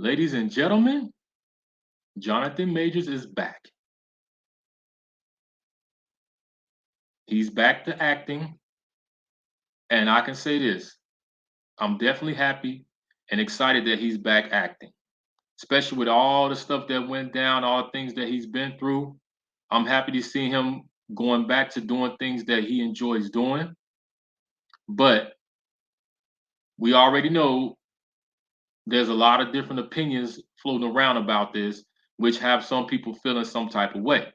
Ladies and gentlemen, Jonathan Majors is back. He's back to acting, and I can say this, I'm definitely happy and excited that he's back acting, especially with all the stuff that went down, all the things that he's been through. I'm happy to see him going back to doing things that he enjoys doing. But we already know there's a lot of different opinions floating around about this, which have some people feeling some type of way.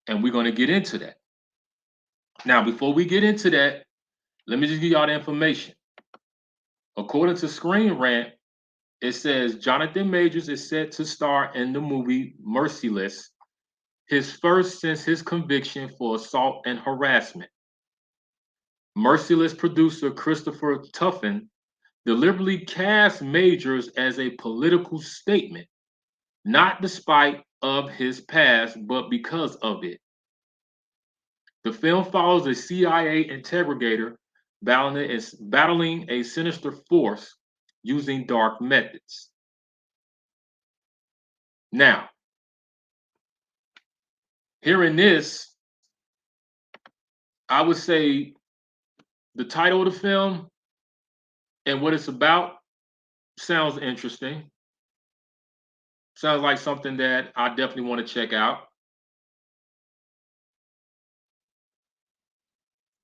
And we're going to get into that. Now, before we get into that, let me just give y'all the information. According to Screen Rant, it says Jonathan Majors is set to star in the movie Merciless, his first since his conviction for assault and harassment. Merciless producer Christopher Tuffin deliberately cast Majors as a political statement, not despite of his past, but because of it. The film follows a CIA interrogator battling a sinister force using dark methods. Now, hearing this, I would say the title of the film and what it's about sounds interesting. Sounds like something that I definitely want to check out.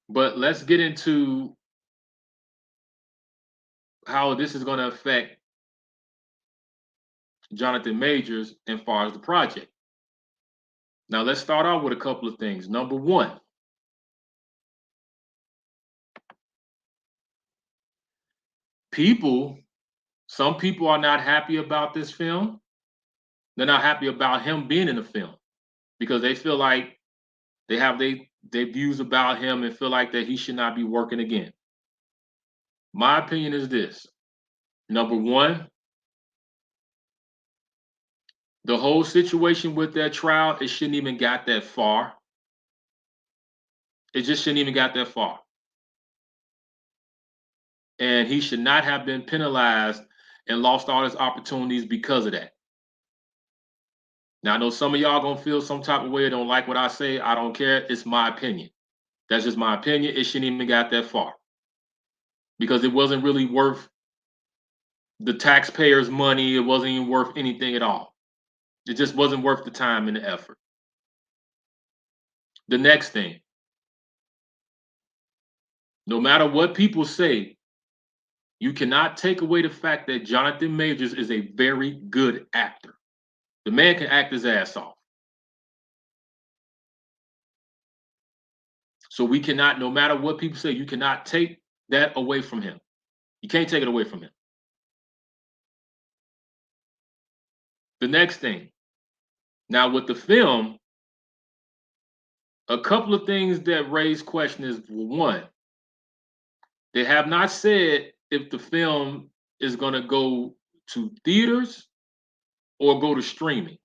But let's get into how this is going to affect Jonathan Majors as far as the project. Now, let's start out with a couple of things. Number one, people, some people are not happy about this film. They're not happy about him being in the film because they feel like they have their views about him and feel like that he should not be working again. My opinion is this. Number one, the whole situation with that trial, it shouldn't even got that far. It just shouldn't even got that far. And he should not have been penalized and lost all his opportunities because of that. Now I know some of y'all gonna feel some type of way, don't like what I say. I don't care. It's my opinion. That's just my opinion. It shouldn't even got that far. Because it wasn't really worth the taxpayers' money. It wasn't even worth anything at all. It just wasn't worth the time and the effort. The next thing, no matter what people say, you cannot take away the fact that Jonathan Majors is a very good actor. The man can act his ass off. So we cannot, no matter what people say, you cannot take that away from him. You can't take it away from him. The next thing, now with the film, a couple of things that raise question is one, they have not said if the film is going to go to theaters or go to streaming.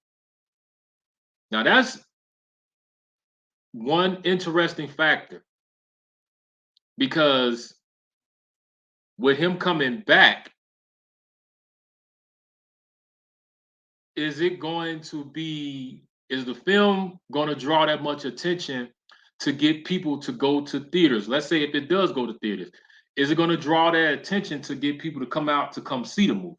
Now that's one interesting factor because with him coming back, is it going to be, is the film going to draw that much attention to get people to go to theaters? Let's say if it does go to theaters, is it going to draw that attention to get people to come out to come see the movie?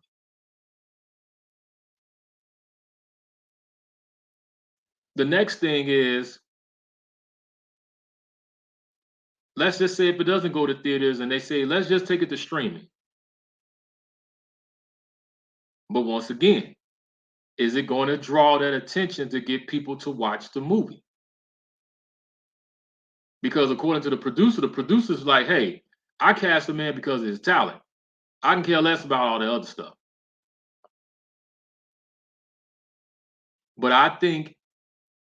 The next thing is, let's just say if it doesn't go to theaters and they say, let's just take it to streaming. But once again, is it going to draw that attention to get people to watch the movie? Because according to the producer's like, hey, I cast the man because of his talent. I can care less about all the other stuff. But I think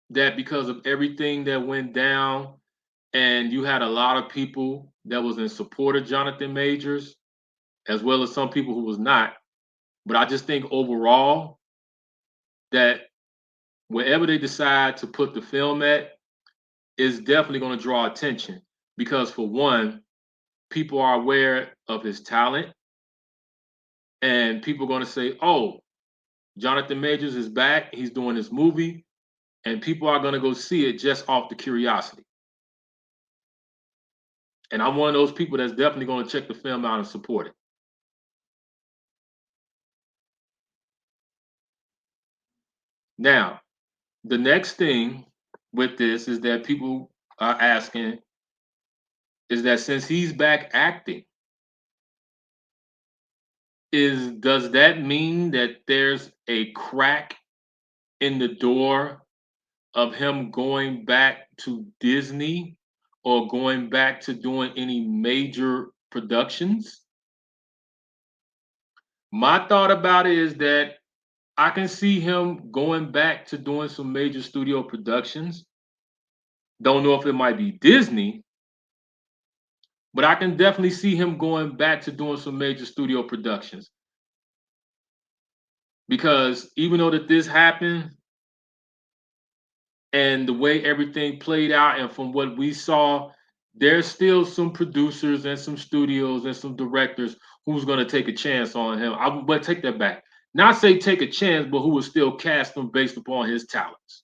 that because of everything that went down, and you had a lot of people that was in support of Jonathan Majors, as well as some people who was not. But I just think overall that wherever they decide to put the film at is definitely going to draw attention because for one, people are aware of his talent. and people are going to say, "Oh, Jonathan Majors is back. He's doing this movie," and people are going to go see it just off the curiosity. And I'm one of those people that's definitely going to check the film out and support it. Now, the next thing with this is that people are asking is that since he's back acting, is does that mean that there's a crack in the door of him going back to Disney or going back to doing any major productions? My thought about it is that I can see him going back to doing some major studio productions. Don't know if it might be Disney, but I can definitely see him going back to doing some major studio productions. Because even though that this happened and the way everything played out, and from what we saw, there's still some producers and some studios and some directors who's going to take a chance on him. But take that back. Not say take a chance, but who will still cast him based upon his talents.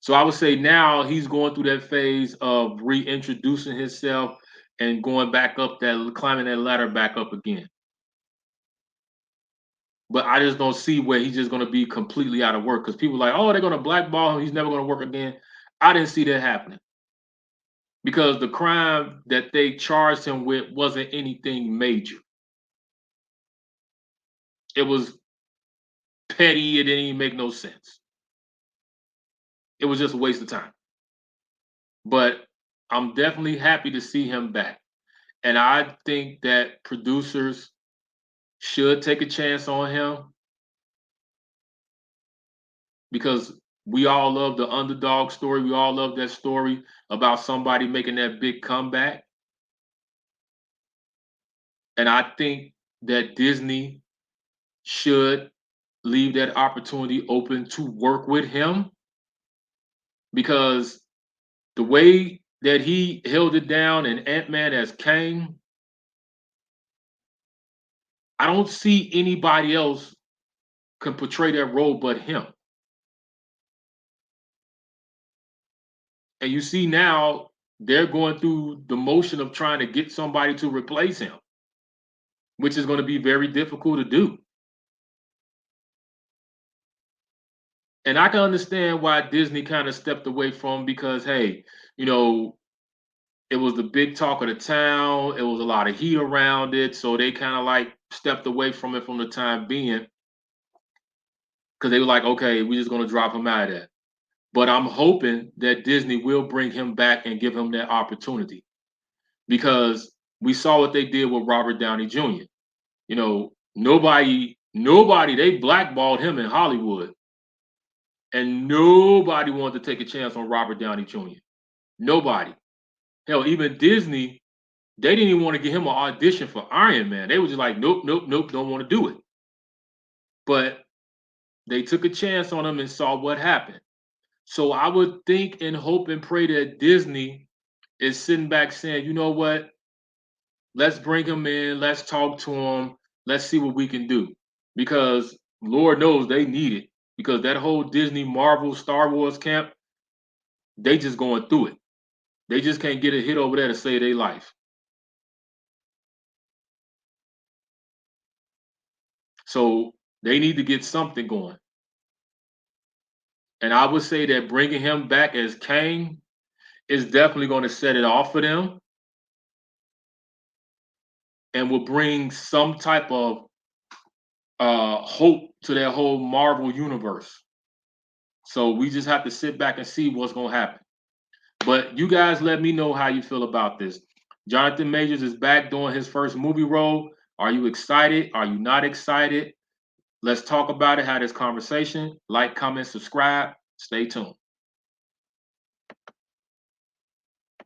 So I would say now he's going through that phase of reintroducing himself and going back up that climbing that ladder back up again. But I just don't see where he's just going to be completely out of work because people are like, oh, they're going to blackball him. He's never going to work again. I didn't see that happening because the crime that they charged him with wasn't anything major. It was petty. It didn't even make no sense. It was just a waste of time. But I'm definitely happy to see him back. And I think that producers should take a chance on him because we all love the underdog story. We all love that story about somebody making that big comeback. And I think that Disney should leave that opportunity open to work with him because the way that he held it down in Ant-Man as Kang, I don't see anybody else can portray that role but him. And you see now they're going through the motion of trying to get somebody to replace him, which is going to be very difficult to do. And I can understand why Disney kind of stepped away from because hey, you know, it was the big talk of the town. It was a lot of heat around it, so they kind of like stepped away from it from the time being because they were like, okay, we're just gonna drop him out of that. But I'm hoping that Disney will bring him back and give him that opportunity because we saw what they did with Robert Downey Jr. You know, nobody, they blackballed him in Hollywood, and nobody wanted to take a chance on Robert Downey Jr. Nobody. Hell, even Disney, they didn't even want to give him an audition for Iron Man. They were just like, nope, nope, nope, don't want to do it. But they took a chance on him and saw what happened. So I would think and hope and pray that Disney is sitting back saying, you know what? Let's bring him in. Let's talk to him. Let's see what we can do. Because Lord knows they need it. Because that whole Disney, Marvel, Star Wars camp, they just going through it. They just can't get a hit over there to save their life. So they need to get something going. And I would say that bringing him back as Kang is definitely going to set it off for them and will bring some type of hope to that whole Marvel universe. So we just have to sit back and see what's going to happen. But you guys let me know how you feel about this. Jonathan Majors is back doing his first movie role. Are you excited? Are you not excited? Let's talk about it, have this conversation. Like, comment, subscribe. Stay tuned.